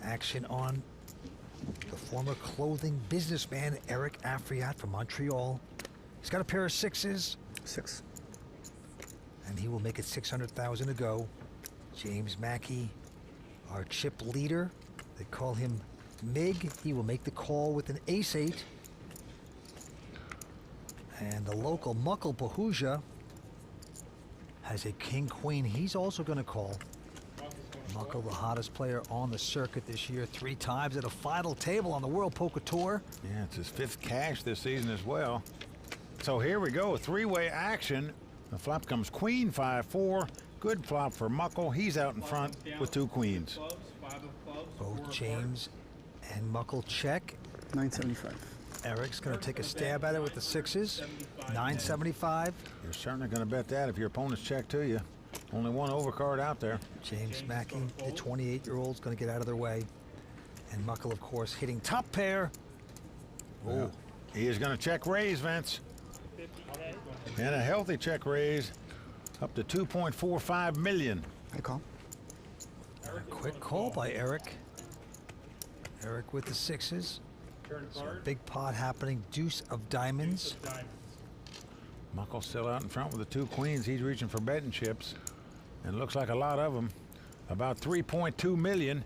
Action on the former clothing businessman Eric Afriat from Montreal. He's got a pair of sixes. 6. And he will make it 600,000 to go. James Mackey, our chip leader. They call him Mig. He will make the call with an ace-8. And the local Mukul Pahuja has a king-queen. He's also going to call. Mukul, the hottest player on the circuit this year, 3 times at a final table on the World Poker Tour. Yeah, it's his 5th cash this season as well. So here we go, 3-way action. The flop comes queen, 5-4. Good flop for Mukul. He's out in front with 2 queens. Both James and Mukul check. 975. Eric's going to take a stab at it with the sixes. 975. You're certainly going to bet that if your opponent's check to you. Only one overcard out there. James Mackey, the 28-year-old's going to get out of their way. And Mukul, of course, hitting top pair. Well, he is going to check raise, Vince. And a healthy check raise up to 2.45 million. I call. A quick call by Eric. Eric with the sixes. So a big pot happening. Deuce of diamonds. Mukul still out in front with the 2 queens. He's reaching for betting chips. And looks like a lot of them. About 3.2 million.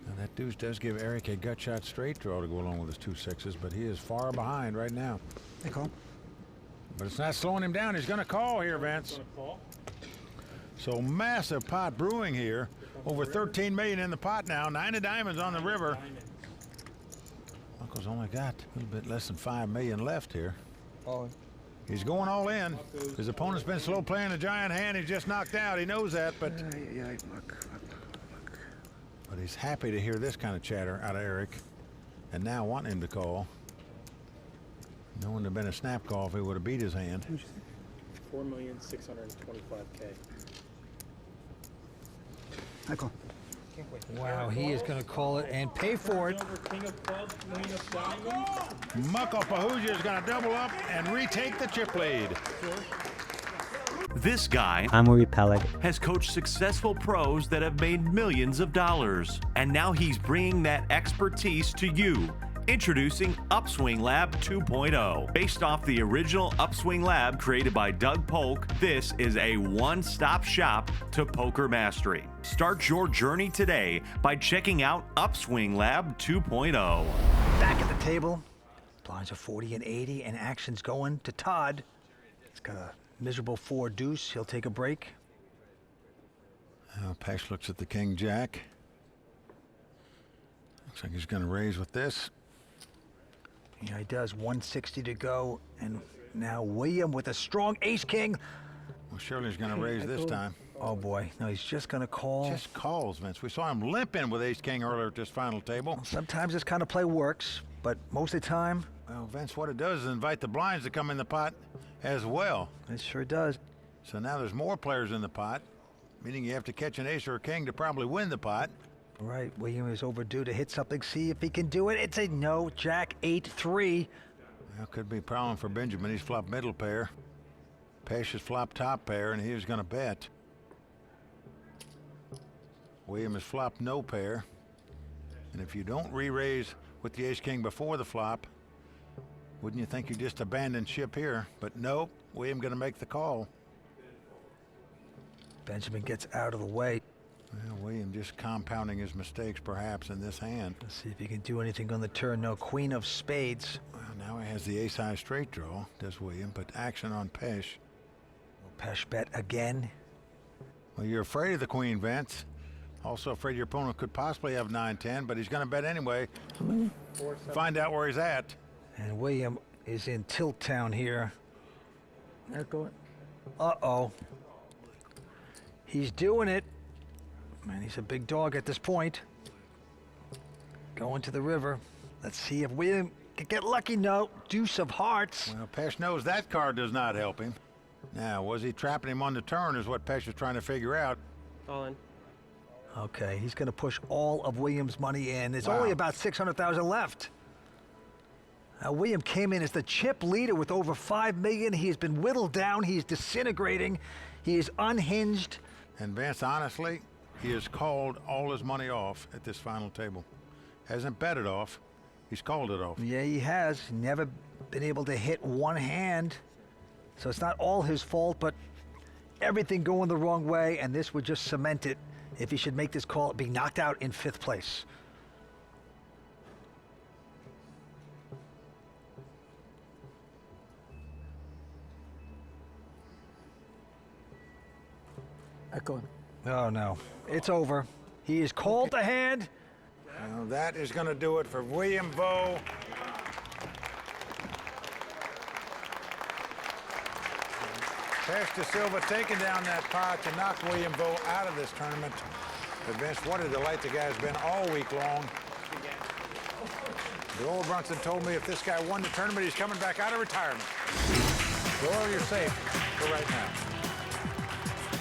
And that deuce does give Eric a gut shot straight draw to go along with his 2 sixes, but he is far behind right now. I call. But it's not slowing him down. He's going to call here, Vince. So massive pot brewing here. Over 13 million in the pot now. 9 of diamonds on the river. Mukul's only got a little bit less than 5 million left here. All in. He's going all in. His opponent's been slow playing a giant hand. He's just knocked out. He knows that, but but he's happy to hear this kind of chatter out of Eric, and now wanting him to call. Knowing there'd been a snap call if he would have beat his hand. 4,625,000. I call. Wow, he is going to call it and pay for it. Mukul Pahuja is going to double up and retake the chip lead. This guy, I'm Mukul Pahuja. has coached successful pros that have made millions of dollars. And now he's bringing that expertise to you. Introducing Upswing Lab 2.0. Based off the original Upswing Lab created by Doug Polk, this is a one-stop shop to poker mastery. Start your journey today by checking out Upswing Lab 2.0. Back at the table. Blinds are 40 and 80, and action's going to Todd. He's got a miserable 4 deuce. He'll take a break. Pesh looks at the king jack. Looks like he's going to raise with this. Yeah, he does. 160 to go, and now William with a strong ace-king. Well, surely he's going to raise this time. Oh, boy. No, he's just going to call. Just calls, Vince. We saw him limp in with ace-king earlier at this final table. Sometimes this kind of play works, but most of the time... Well, Vince, what it does is invite the blinds to come in the pot as well. It sure does. So now there's more players in the pot, meaning you have to catch an ace or a king to probably win the pot. Right, William is overdue to hit something. See if he can do it. It's a no. Jack 8-3. That could be a problem for Benjamin. He's flopped middle pair. Pesh has flopped top pair, and he was going to bet. William has flopped no pair. And if you don't re-raise with the ace-king before the flop, wouldn't you think you just abandoned ship here? But nope, William going to make the call. Benjamin gets out of the way. Well, William just compounding his mistakes perhaps in this hand. Let's see if he can do anything on the turn. No, queen of spades. Well, now he has the ace-high straight draw, does William, but action on Pesh. Will Pesh bet again? Well, you're afraid of the queen, Vince. Also afraid your opponent could possibly have 9-10, but he's going to bet anyway. Find out where he's at. And William is in tilt town here. Uh-oh. He's doing it. Man, he's a big dog at this point. Going to the river. Let's see if William can get lucky. No. Deuce of hearts. Well, Pesh knows that card does not help him. Now, was he trapping him on the turn is what Pesh is trying to figure out. All in. Okay, he's going to push all of William's money in. There's Wow. only about 600,000 left. William came in as the chip leader with over 5 million. He has been whittled down. He's disintegrating. He is unhinged. And Vince, honestly, He has called all his money off at this final table. Hasn't bet it off. He's called it off. Yeah, he has. Never been able to hit one hand. So it's not all his fault, but everything going the wrong way, and this would just cement it. If he should make this call, be knocked out in 5th place. I call. Oh, no. It's over. He has called the hand. Well, that is going to do it for William Vo. Pesh De Silva taking down that pot to knock William Vo out of this tournament. But Vince, what a delight the guy's been all week long. Doyle Brunson told me if this guy won the tournament, he's coming back out of retirement. Doyle, you're safe for right now.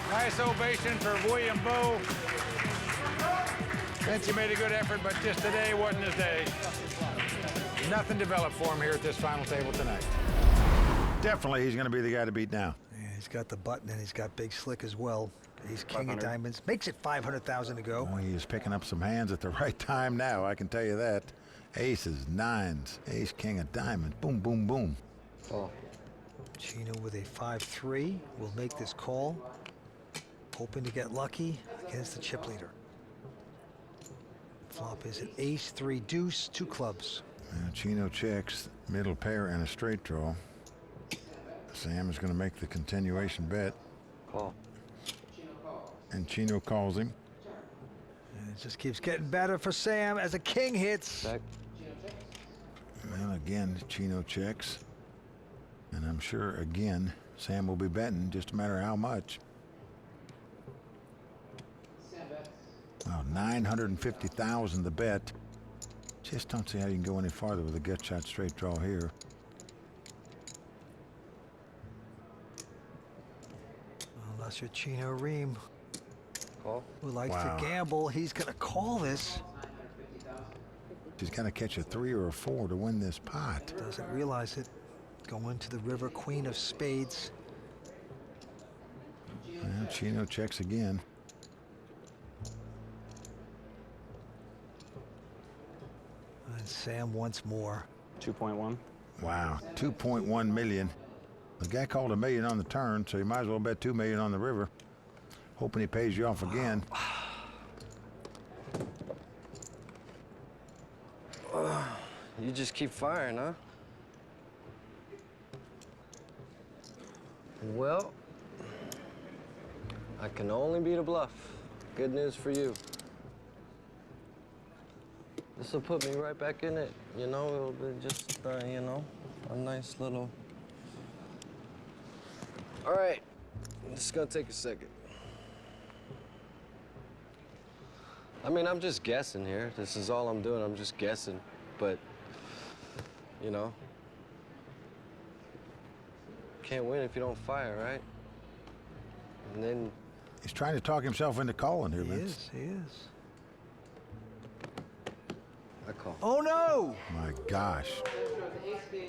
Nice ovation for William Vo. Vince, he made a good effort, but just today wasn't his day. Nothing developed for him here at this final table tonight. Definitely he's going to be the guy to beat now. Yeah, he's got the button, and he's got Big Slick as well. He's king of diamonds. Makes it 500,000 to go. Oh, he is picking up some hands at the right time now, I can tell you that. Aces, nines, ace, king of diamonds. Boom, boom, boom. Oh. Chino with a 5-3 will make this call. Hoping to get lucky against the chip leader. Flop is an ace, 3 deuce, 2 clubs. Chino checks, middle pair and a straight draw. Sam is going to make the continuation bet. Call. And Chino calls him. And it just keeps getting better for Sam as the king hits. Back. Well, again, Chino checks. And I'm sure, again, Sam will be betting, just a matter of how much. Wow, 950,000 the bet. Just don't see how you can go any farther with a gut shot straight draw here. Unless you're Chino Ream, Call. who likes Wow. to gamble, he's going to call this. He's got to catch a 3 or a 4 to win this pot. Doesn't realize it. Going to the river, queen of spades. Well, Chino checks again. And Sam once more. 2.1. Wow, 2.1 million. The guy called $1 million on the turn, so you might as well bet $2 million on the river. Hoping he pays you off again. You just keep firing, huh? Well, I can only beat a bluff. Good news for you. This will put me right back in it. You know, it'll be just, you know, a nice little... All right, this is gonna take a second. I mean, I'm just guessing here. This is all I'm doing, I'm just guessing. But, you know, can't win if you don't fire, right? And then... He's trying to talk himself into calling here, Vince. He is. I call. Oh, no! My gosh.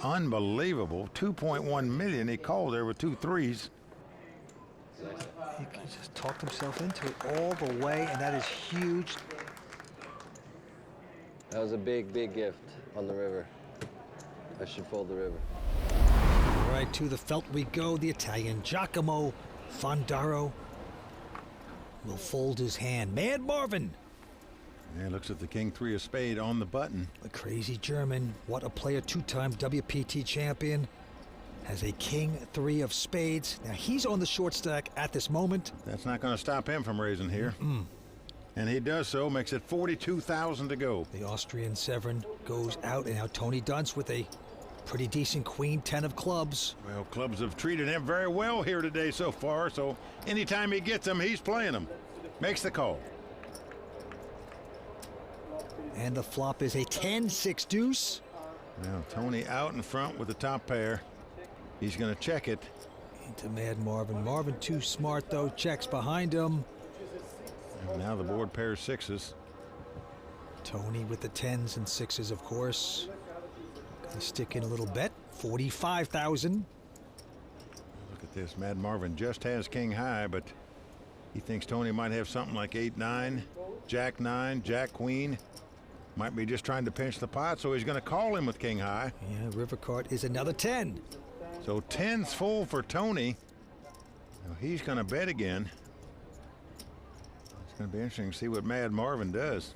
Unbelievable. 2.1 million. He called there with 2 threes. He just talked himself into it all the way, and that is huge. That was a big, big gift on the river. I should fold the river. All right, to the felt we go. The Italian Giacomo Fondaro will fold his hand. Mad Marvin. Yeah, looks at the king 3 of spade on the button. The crazy German, what a player, 2-time WPT champion, has a king 3 of spades. Now he's on the short stack at this moment. That's not going to stop him from raising here. And he does so, makes it 42,000 to go. The Austrian Severin goes out, and now Tony Dunst with a pretty decent queen 10 of clubs. Well, clubs have treated him very well here today so far, so anytime he gets them, he's playing them. Makes the call. And the flop is a 10-6 deuce. Now, Tony out in front with the top pair. He's going to check it. Into Mad Marvin. Marvin too smart, though. Checks behind him. And now the board pairs 6s. Tony with the 10s and 6s, of course. Gonna stick in a little bet. 45,000. Look at this. Mad Marvin just has king high, but He thinks Tony might have something like 8-9, Jack-9, Jack-Queen. Might be just trying to pinch the pot, so he's going to call him with king high. Yeah, river card is another 10. So 10's full for Tony. Now he's going to bet again. It's going to be interesting to see what Mad Marvin does.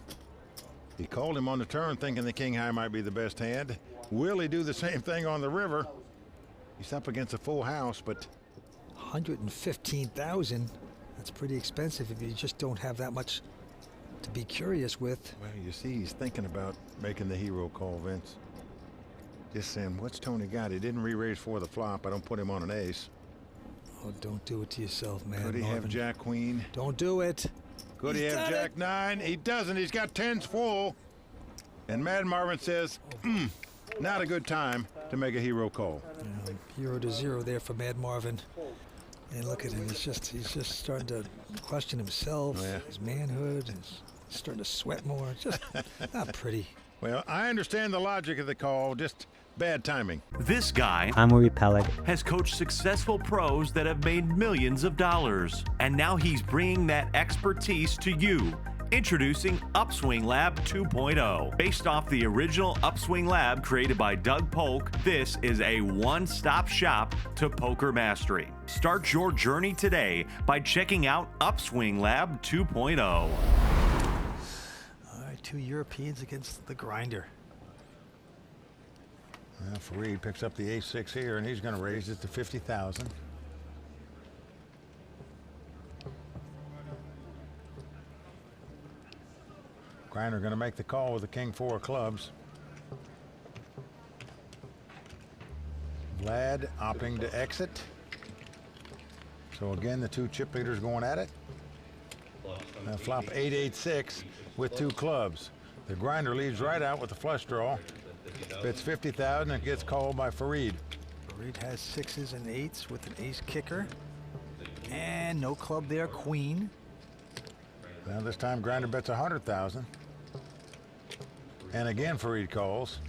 He called him on the turn thinking the king high might be the best hand. Will he do the same thing on the river? He's up against a full house, but 115,000. That's pretty expensive if you just don't have that much to be curious with. well, you see, he's thinking about making the hero call, Vince. Just saying, what's Tony got? He didn't re-raise for the flop. I don't put him on an ace. Oh, don't do it to yourself, man. Could he have Marvin. Jack Queen? Don't do it. Could he He's have done Jack 9? He doesn't. He's got 10s full. And Mad Marvin says, not a good time to make a hero call. 0-0 there for Mad Marvin. And look at him. He's just starting to question himself, Oh, yeah. his manhood. He's starting to sweat more. Just not pretty. Well, I understand the logic of the call, just bad timing. This guy I'm Mukul Pahuja. has coached successful pros that have made millions of dollars. And now he's bringing that expertise to you. Introducing Upswing Lab 2.0. Based off the original Upswing Lab created by Doug Polk, this is a one-stop shop to poker mastery. Start your journey today by checking out Upswing Lab 2.0. All right, 2 Europeans against the grinder. Well, Farid picks up the ace-6 here, and he's going to raise it to 50,000. Grinder going to make the call with the king-4 of clubs. Vlad opting to exit. So again, the two chip leaders going at it. Now flop 8-8-6 with 2 clubs. The grinder leads right out with the flush draw. Bets 50,000 and gets called by Farid. Farid has 6s and 8s with an ace kicker. And no club there, queen. Now this time grinder bets 100,000. And again Farid calls.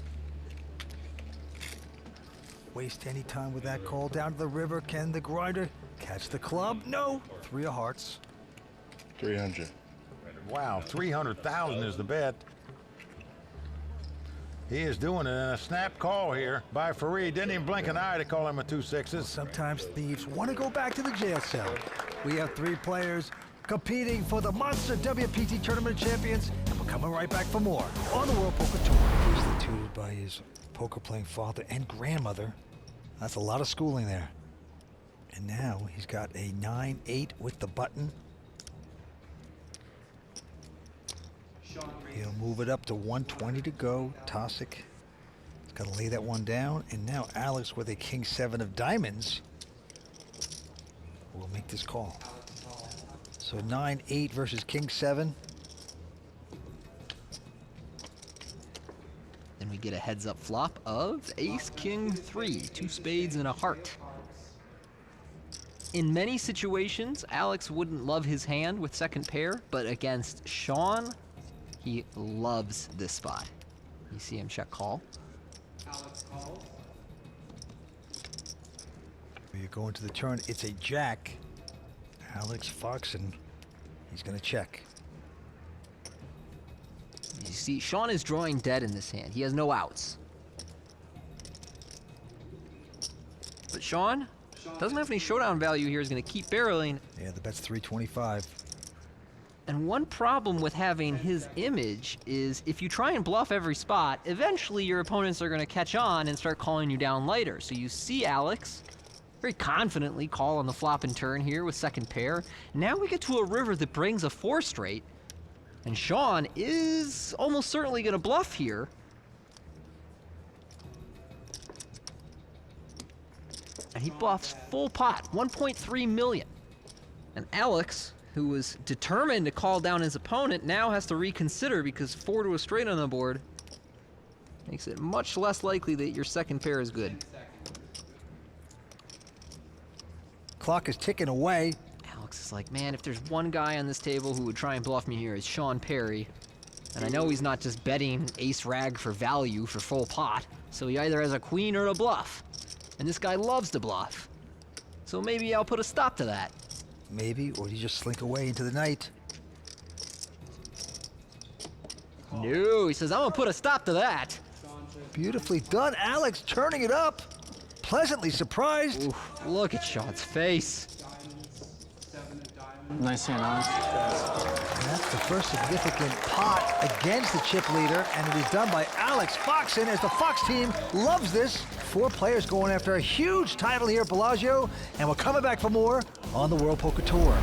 Waste any time with that call. Down to the river. Can the grinder catch the club? No. 3 of hearts. 300. Wow, 300,000 is the bet. He is doing it in a snap call here by Farid. Didn't even blink an eye to call him with 2 6s. Sometimes thieves want to go back to the jail cell. We have 3 players competing for the Monster WPT Tournament Champions, and we're coming right back for more on the World Poker Tour. Instituted by his poker-playing father and grandmother. That's a lot of schooling there. And now he's got a 9-8 with the button. He'll move it up to 120 to go. Tosic has got to lay that one down. And now Alex with a king-7 of diamonds will make this call. So 9-8 versus king-7. Then we get a heads-up flop of ace, king, 3, 2 spades and a heart. In many situations, Alex wouldn't love his hand with second pair, but against Sean, he loves this spot. You see him check call. You go into the turn, it's a jack. Alex Foxen, he's gonna check. You see, Sean is drawing dead in this hand. He has no outs. But Sean doesn't have any showdown value here. He's gonna keep barreling. Yeah, the bet's 325. And one problem with having his image is if you try and bluff every spot, eventually your opponents are gonna catch on and start calling you down later. So you see Alex very confidently call on the flop and turn here with second pair. Now we get to a river that brings a 4 straight. And Sean is almost certainly gonna bluff here. And he bluffs full pot, 1.3 million. And Alex, who was determined to call down his opponent, now has to reconsider because 4 to a straight on the board makes it much less likely that your second pair is good. Clock is ticking away. Alex is like, man, if there's one guy on this table who would try and bluff me here, it's Sean Perry. And I know he's not just betting ace rag for value for full pot, so he either has a queen or a bluff. And this guy loves to bluff. So maybe I'll put a stop to that. maybe, or do you just slink away into the night? No, he says, I'm gonna put a stop to that. Beautifully done, Alex, turning it up. Pleasantly surprised. Oof, look at Sean's face. Nice hand, Alex. And that's the first significant pot against the chip leader, and it is done by Alex Foxen as the Fox team loves this. 4 players going after a huge title here at Bellagio, and we're coming back for more on the World Poker Tour.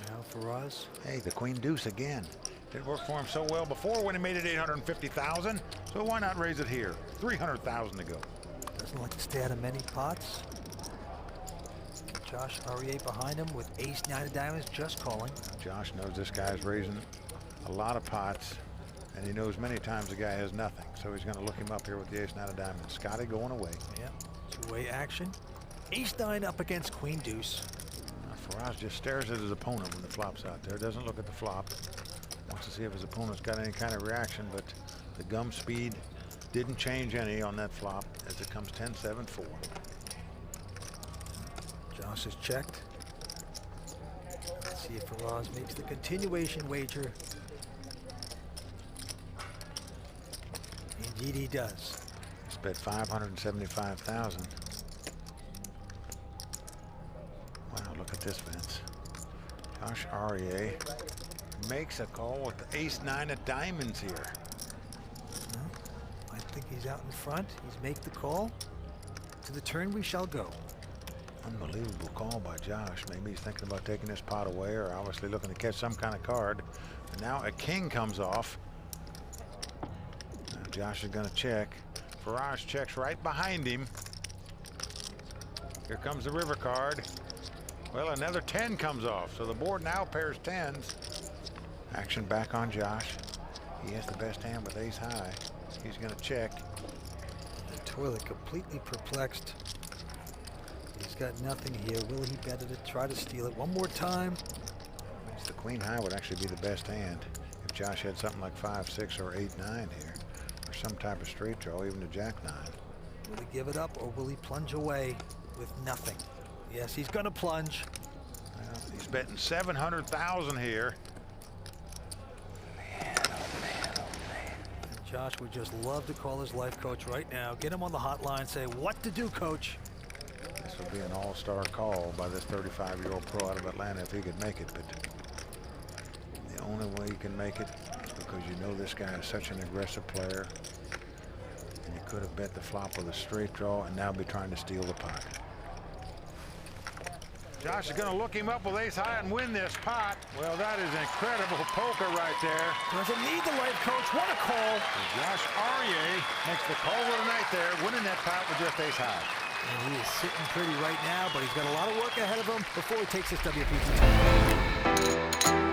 Now Faraz. Hey, the queen deuce again. It worked for him so well before when he made it 850,000. So why not raise it here? 300,000 to go. Doesn't like to stay out of many pots. Josh Araya behind him with ace-9 of diamonds, just calling. Josh knows this guy's raising a lot of pots, and he knows many times the guy has nothing. So he's going to look him up here with the ace-9 of diamonds. Scotty going away. Yeah, two-way action. Ace-9 up against queen deuce. Faraz just stares at his opponent when the flop's out there. Doesn't look at the flop. Wants to see if his opponent's got any kind of reaction, but the gum speed didn't change any on that flop as it comes 10-7-4. Josh is checked. Let's see if Faraz makes the continuation wager. Indeed he does. He's bet 575,000. Wow, look at this, Vince. Josh Araya makes a call with the ace-9 of diamonds here. Well, I think he's out in front. He's make the call. To the turn we shall go. Unbelievable call by Josh. Maybe he's thinking about taking this pot away, or obviously looking to catch some kind of card. And now a king comes off. Now Josh is going to check. Faraz checks right behind him. Here comes the river card. Well, another 10 comes off, so the board now pairs 10s. Action back on Josh. He has the best hand with ace high. He's going to check. The toilet completely perplexed. He's got nothing here. Will he bet it to try to steal it one more time? The queen high would actually be the best hand if Josh had something like 5-6 or 8-9 here, or some type of straight draw, even a jack-9. Will he give it up, or will he plunge away with nothing? Yes, he's gonna plunge. Well, he's betting 700,000 here. And Josh would just love to call his life coach right now. Get him on the hotline, say, what to do, coach? This would be an all-star call by this 35-year-old pro out of Atlanta if he could make it, but the only way he can make it is because you know this guy is such an aggressive player, and you could have bet the flop with a straight draw and now be trying to steal the pot. Josh is going to look him up with ace high and win this pot. Well, that is incredible poker right there. Doesn't need the life coach. What a call. And Josh Araya makes the call of the night there, winning that pot with just ace high. And he is sitting pretty right now, but he's got a lot of work ahead of him before he takes this WPT.